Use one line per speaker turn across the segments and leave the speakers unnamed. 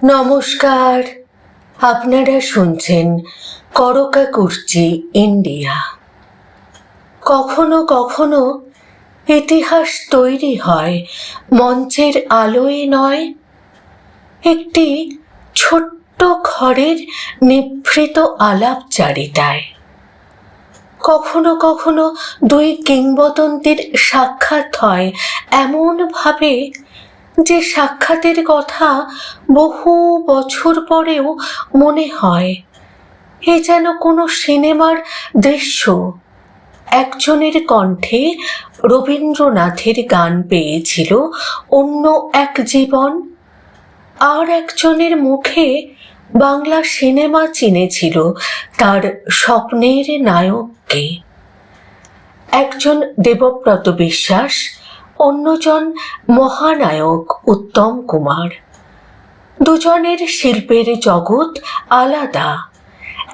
নমস্কার, আপনারা শুনছেন করকাকুর্চি ইন্ডিয়া। কখনো কখনো ইতিহাস তৈরি হয় মঞ্চের আলোয় নয়, একটি ছোট্ট ঘরের নিভৃত আলাপচারিতায়। কখনো কখনো দুই কিংবদন্তির সাক্ষাৎ হয় এমনভাবে যে সাক্ষাতের কথা বহু বছর পরেও মনে হয় এ যেন কোনো সিনেমার দৃশ্য। একজনের কণ্ঠে রবীন্দ্রনাথের গান পেয়েছিল অন্য এক জীবন, আর একজনের মুখে বাংলা সিনেমা চিনেছিল তার স্বপ্নের নায়ককে। একজন দেবব্রত বিশ্বাস, অন্যজন মহানায়ক উত্তম কুমার। দুজনের শিল্পের জগৎ আলাদা।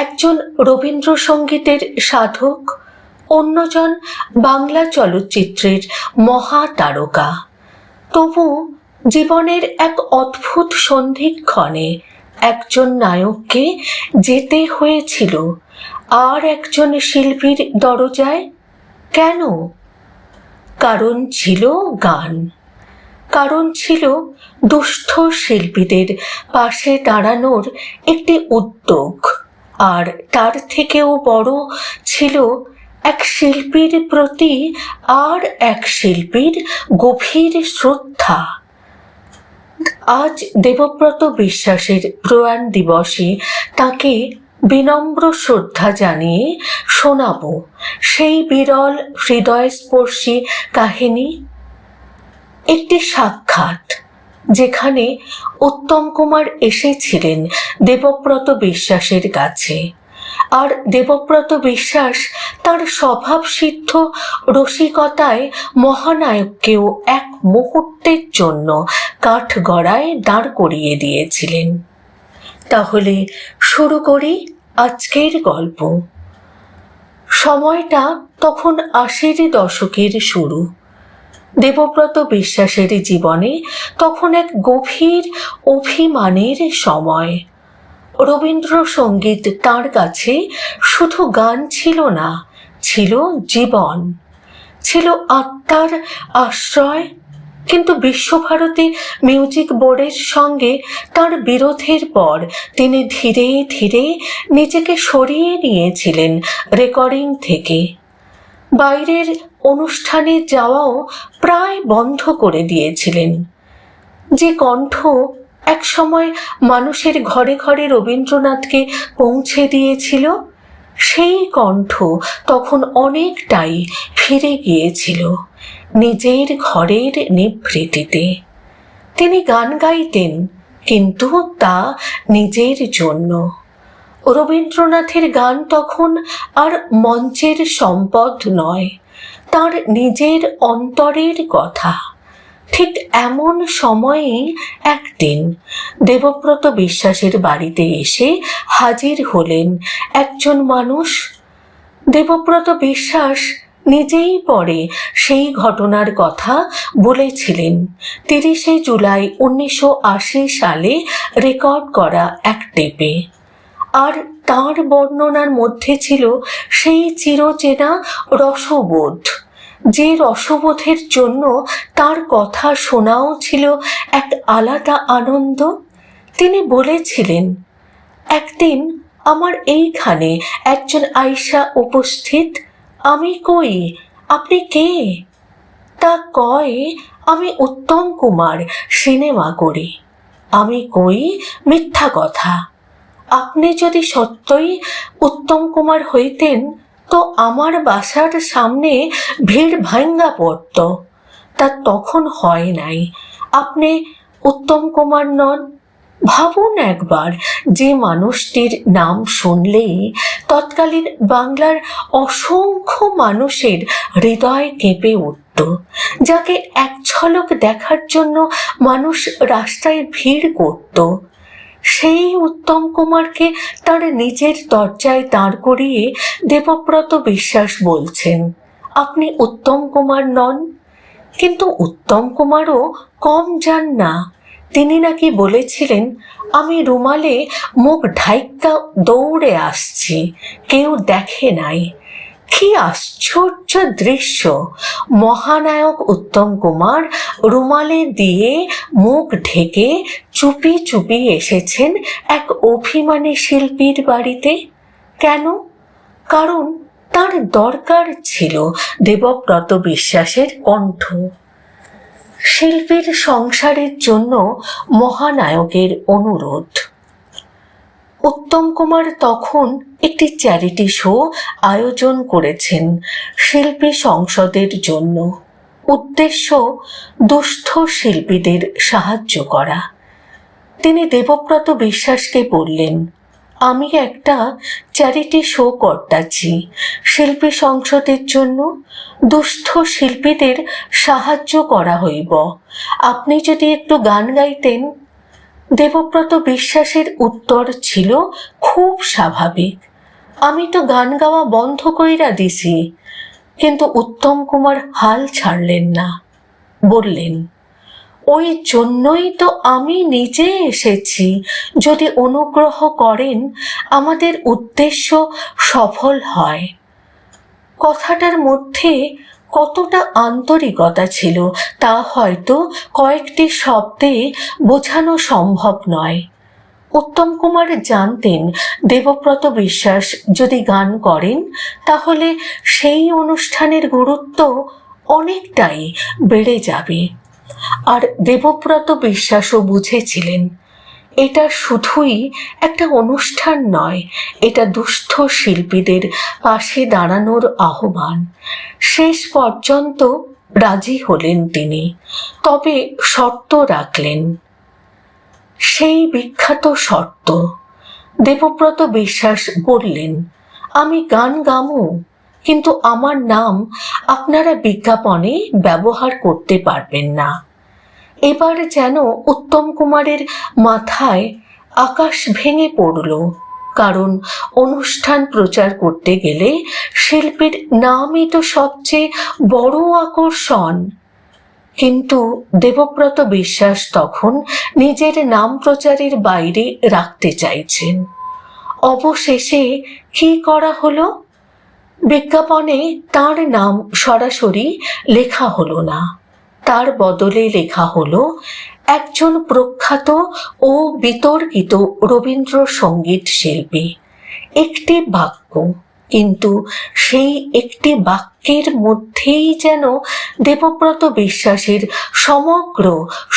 একজন রবীন্দ্রসঙ্গীতের সাধক, অন্যজন বাংলা চলচ্চিত্রের মহাতারকা। তবু জীবনের এক অদ্ভুত সন্ধিক্ষণে একজন নায়ককে যেতে হয়েছিল আর একজন শিল্পীর দরজায়। কেন? কারণ ছিল গান, কারণ ছিল দুস্থ শিল্পীদের পাশে দাঁড়ানোর একটি উদ্যোগ, আর তার থেকেও বড় ছিল এক শিল্পীর প্রতি আর এক শিল্পীর গভীর শ্রদ্ধা। আজ দেবব্রত বিশ্বাসের প্রয়াণ দিবসে তাকে বিনম্র শ্রদ্ধা জানিয়ে শোনাব সেই বিরল হৃদয়স্পর্শী কাহিনী। একটি সাক্ষাৎ যেখানে উত্তম কুমার এসেছিলেন দেবব্রত বিশ্বাসের কাছে, আর দেবব্রত বিশ্বাস তার স্বভাবসিদ্ধ রসিকতায় মহানায়ককেও এক মুহূর্তের জন্য কাঠগড়ায় দাঁড় করিয়ে দিয়েছিলেন। তাহলে শুরু করি আজকের গল্প। সময়টা তখন ৮০ দশকের শুরু। দেবব্রত বিশ্বাসের জীবনে তখন এক গভীর অভিমানের সময়। রবীন্দ্রসঙ্গীত তাঁর কাছে শুধু গান ছিল না, ছিল জীবন, ছিল আত্মার আশ্রয়। কিন্তু বিশ্বভারতী মিউজিক বোর্ডের সঙ্গে তার বিরোধের পর তিনি ধীরে ধীরে নিজেকে সরিয়ে নিয়েছিলেন রেকর্ডিং থেকে। বাইরের অনুষ্ঠানে যাওয়াও প্রায় বন্ধ করে দিয়েছিলেন। যে কণ্ঠ একসময় মানুষের ঘরে ঘরে রবীন্দ্রনাথকে পৌঁছে দিয়েছিল, সেই কণ্ঠ তখন অনেকটাই ফিরে গিয়েছিল নিজের ঘরের নিভৃতিতে। তিনি গান গাইতেন, কিন্তু তা নিজের জন্য। রবীন্দ্রনাথের গান তখন আর মঞ্চের সম্পদ নয়, তার নিজের অন্তরের কথা। ঠিক এমন সময়েই একদিন দেবব্রত বিশ্বাসের বাড়িতে এসে হাজির হলেন একজন মানুষ। দেবব্রত বিশ্বাস নিজেই পরে সেই ঘটনার কথা বলেছিলেন ৩০ জুলাই ১৯৮০ সালে রেকর্ড করা এক টেপে। আর তাঁর বর্ণনার মধ্যে ছিল সেই চিরচেনা রসবোধ, যে রসবোধের জন্য তার কথা শোনাও ছিল এক আলাদা আনন্দ। তিনি বলেছিলেন, একদিন আমার এইখানে একজন আইসা উপস্থিত। আমি কই, আপনি কে? তা কয়, আমি উত্তম কুমার, সিনেমা করি। আমি কই, মিথ্যা কথা। আপনি যদি সত্যই উত্তম কুমার হইতেন তো আমার বাসার সামনে ভিড় ভাঙ্গা পড়ত। তা তখন হয় নাই। আপনি উত্তম কুমার নন। ভাবুন একবার, যে মানুষটির নাম শুনলেই তৎকালীন বাংলার অসংখ্য মানুষের হৃদয় কেঁপে উঠত, যাকে এক ঝলক দেখার জন্য মানুষ রাস্তায় ভিড় করত, সেই উত্তম কুমারকে তার নিজের দরজায় দাঁড় করিয়ে দেবব্রত বিশ্বাস বলছেন, আপনি উত্তম কুমার নন। কিন্তু উত্তম কুমারও কম যান না। তিনি নাকি বলেছিলেন, আমি রুমালে মুখ ঢাইকা দৌড়ে আসছি, কেউ দেখে নাই। কি আশ্চর্য দৃশ্য! মহানায়ক উত্তম কুমার রুমালে দিয়ে মুখ ঢেকে চুপি চুপি এসেছেন এক অভিমানী শিল্পীর বাড়িতে। কেন? কারণ তার দরকার ছিল দেবব্রত বিশ্বাসের কণ্ঠ। শিল্পীর সংসারের জন্য মহানায়কের অনুরোধ। উত্তম কুমার তখন একটি চ্যারিটি শো আয়োজন করেছেন শিল্পী সংসদের জন্য। উদ্দেশ্য দুস্থ শিল্পীদের সাহায্য করা। তিনি দেবব্রত বিশ্বাসকে বললেন, আমি একটা চ্যারিটি শো করতেছি শিল্পী সংসদের জন্য, দুস্থ শিল্পীদের সাহায্য করা হইব, আপনি যদি একটু গান গাইতেন। দেবব্রত বিশ্বাসের উত্তর ছিল খুব স্বাভাবিক, আমি তো গান গাওয়া বন্ধ কইরা দিছি। কিন্তু উত্তম কুমার হাল ছাড়লেন না, বললেন, ওই জন্যই তো আমি নিজে এসেছি, যদি অনুগ্রহ করেন আমাদের উদ্দেশ্য সফল হয়। কথাটার মধ্যে কতটা আন্তরিকতা ছিল তা হয়তো কয়েকটি শব্দে বোঝানো সম্ভব নয়। উত্তম কুমার জানতেন দেবব্রত বিশ্বাস যদি গান করেন তাহলে সেই অনুষ্ঠানের গুরুত্ব অনেকটাই বেড়ে যাবে। আর দেবব্রত বিশ্বাসও বুঝেছিলেন এটা শুধুই একটা অনুষ্ঠান নয়, এটা দুস্থ শিল্পীদের পাশে দাঁড়ানোর আহ্বান। শেষ পর্যন্ত রাজি হলেন তিনি, তবে শর্ত রাখলেন। সেই বিখ্যাত শর্ত। দেবব্রত বিশ্বাস বললেন, আমি গান গামু, কিন্তু আমার নাম আপনারা বিজ্ঞাপনে ব্যবহার করতে পারবেন না। এবার যেন উত্তম কুমারের মাথায় আকাশ ভেঙে পড়ল, কারণ অনুষ্ঠান প্রচার করতে গেলে শিল্পীর নামই তো সবচেয়ে বড় আকর্ষণ। কিন্তু দেবব্রত বিশ্বাস তখন নিজের নাম প্রচারের বাইরে রাখতে চাইছেন। অবশেষে কি করা হলো? বিজ্ঞাপনে তার নাম সরাসরি লেখা হলো না, তার বদলে লেখা হলো একজন প্রখ্যাত ও বিতর্কিত রবীন্দ্রসঙ্গীত শিল্পী। একটি বাক্য, কিন্তু সেই একটি বাক্যের মধ্যেই যেন দেবব্রত বিশ্বাসের সমগ্র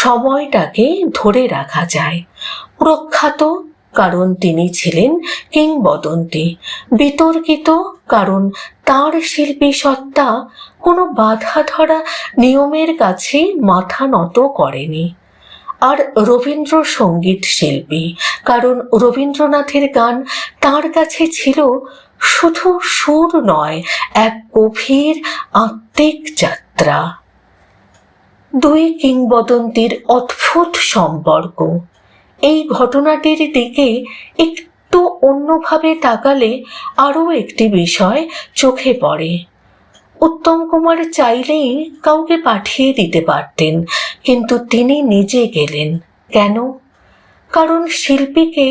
সময়টাকে ধরে রাখা যায়। প্রখ্যাত কারণ তিনি ছিলেন কিংবদন্তি, বিতর্কিত কারণ তার শিল্পী সত্তা কোনো বাধা ধরা নিয়মের কাছে মাথা নত করেনি, আর রবীন্দ্রসঙ্গীত শিল্পী কারণ রবীন্দ্রনাথের গান তার কাছে ছিল শুধু সুর নয়, এক গভীর আত্মিক যাত্রা। দুই কিংবদন্তির অদ্ভুত সম্পর্ক। এই ঘটনাটির দিকে একটু অন্যভাবে তাকালে আরও একটি বিষয় চোখে পড়ে। উত্তম কুমার চাইলেই কাউকে পাঠিয়ে দিতে পারতেন, কিন্তু তিনি নিজে গেলেন কেন? কারণ শিল্পীকে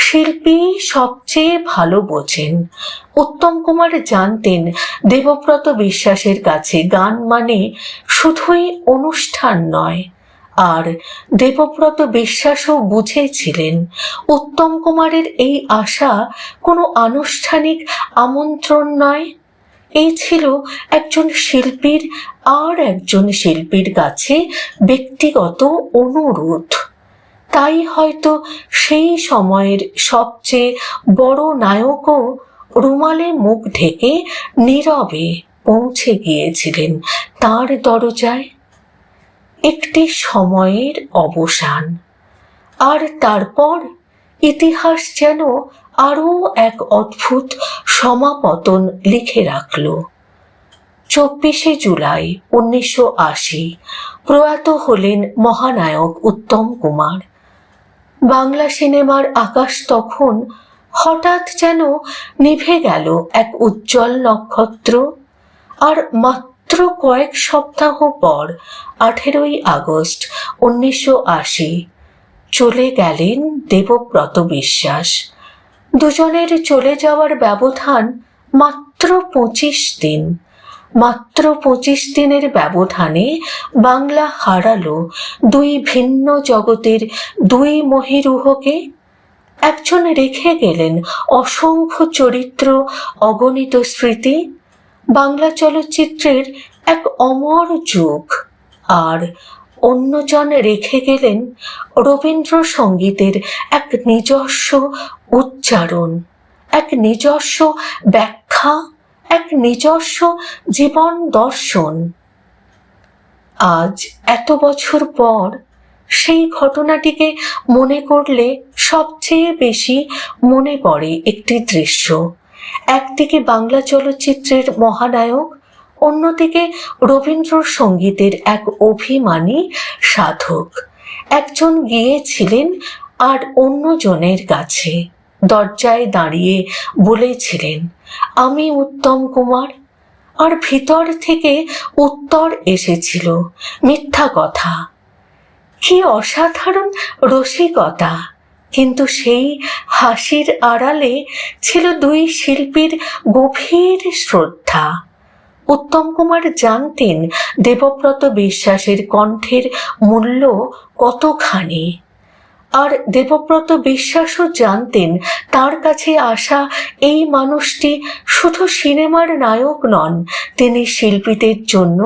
শিল্পী সবচেয়ে ভালো বোঝেন। উত্তম কুমার জানতেন দেবব্রত বিশ্বাসের কাছে গান মানে শুধুই অনুষ্ঠান নয়, আর দেবব্রত বিশ্বাসও বুঝেছিলেন উত্তম কুমারের এই আশা কোনো আনুষ্ঠানিক আমন্ত্রণ নয়, এই ছিল একজন শিল্পীর আর একজন শিল্পীর কাছে ব্যক্তিগত অনুরোধ। তাই হয়তো সেই সময়ের সবচেয়ে বড় নায়কও রুমালে মুখ ঢেকে নীরবে পৌঁছে গিয়েছিলেন তার দরজায়। একটি সময়ের অবসান, আর তারপর ইতিহাস যেন আরও এক অদ্ভুত সমাপতন লিখে রাখল। 24শে জুলাই 1980 প্রয়াত হলেন মহানায়ক উত্তম কুমার। বাংলা সিনেমার আকাশ তখন হঠাৎ যেন নিভে গেল এক উজ্জ্বল নক্ষত্র। আর মাত্র কয়েক সপ্তাহ পর 18ই আগস্ট 1980 চলে গেলেন দেবব্রত বিশ্বাস। দুজনের চলে যাওয়ার ব্যবধান মাত্র 25 দিন। মাত্র 25 দিনের ব্যবধানে বাংলা হারালো দুই ভিন্ন জগতের দুই মহীরুহকে। একজন রেখে গেলেন অসংখ্য চরিত্র, অগণিত স্মৃতি, বাংলা চলচ্চিত্রের এক অমর যুগ। আর অন্যজন রেখে গেলেন রবীন্দ্রসঙ্গীতের এক নিজস্ব উচ্চারণ, এক নিজস্ব ব্যাখ্যা, এক নিজস্ব জীবন দর্শন। আজ এত বছর পর সেই ঘটনাটিকে মনে করলে সবচেয়ে বেশি মনে পড়ে একটি দৃশ্য। একদিকে বাংলা চলচ্চিত্রের মহানায়ক, অন্যদিকে রবীন্দ্রসঙ্গীতের এক অভিমানী সাধক। একজন গিয়েছিলেন আর অন্যজনের কাছে দরজায় দাঁড়িয়ে বলেছিলেন, আমি উত্তম কুমার। আর ভিতর থেকে উত্তর এসেছিল, মিথ্যা কথা। কি অসাধারণ রসিকতা! কিন্তু সেই হাসির আড়ালে ছিল দুই শিল্পীর গভীর শ্রদ্ধা। উত্তম কুমার জানতেন দেবব্রত বিশ্বাসের কণ্ঠের মূল্য কতখানি, আর দেবব্রত বিশ্বাসও জানতেন তার কাছে আসা এই মানুষটি শুধু সিনেমার নায়ক নন, তিনি শিল্পীদের জন্য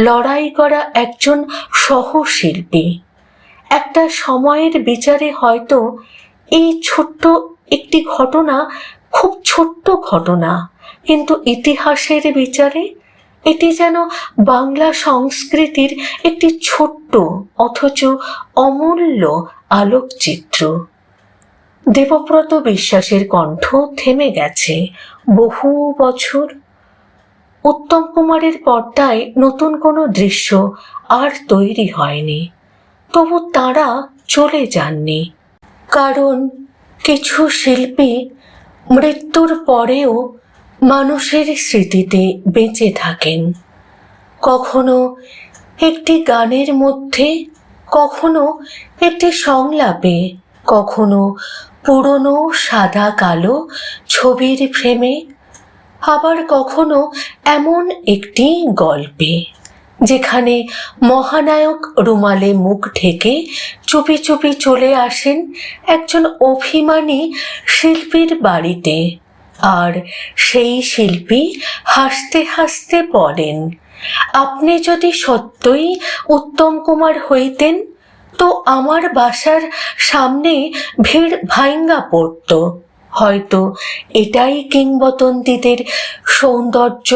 লড়াই করা একজন সহশিল্পী। একটা সময়ের বিচারে হয়তো এই ছোট্ট একটি ঘটনা খুব ছোট্ট ঘটনা, কিন্তু ইতিহাসের বিচারে এটি যেন বাংলা সংস্কৃতির একটি ছোট্ট অথচ অমূল্য আলোকচিত্র। দেবব্রত বিশ্বাসের কণ্ঠ থেমে গেছে বহু বছর। উত্তম কুমারের পর্দায় নতুন কোনো দৃশ্য আর তৈরি হয়নি, তবু তাঁরা চলে যাননি। কারণ কিছু শিল্পী মৃত্যুর পরেও মানুষের স্মৃতিতে বেঁচে থাকেন, কখনো একটি গানের মধ্যে, কখনো একটি সংলাপে, কখনো পুরনো সাদা কালো ছবির ফ্রেমে, আবার কখনো এমন একটি গল্পে যেখানে মহানায়ক রুমালে মুখ ঢেকে চুপি চুপি চলে আসেন একজন অভিমানী শিল্পীর বাড়িতে, আর সেই শিল্পী হাসতে হাসতে বলেন, আপনি যদি সত্যই উত্তম কুমার হইতেন তো আমার বাসার সামনে ভিড় ভাঙ্গা পড়ত। হয়তো এটাই কিংবদন্তীদের সৌন্দর্য।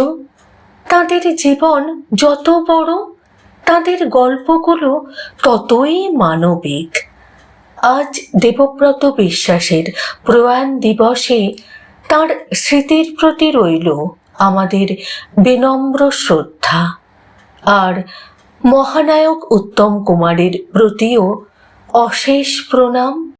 তাদের জীবন যত বড়, তাদের গল্পগুলো ততই মানবিক। আজ দেবব্রত বিশ্বাসের প্রয়াণ দিবসে তার স্মৃতির প্রতি রইল আমাদের বিনম্র শ্রদ্ধা, আর মহানায়ক উত্তম কুমারের প্রতিও অশেষ প্রণাম।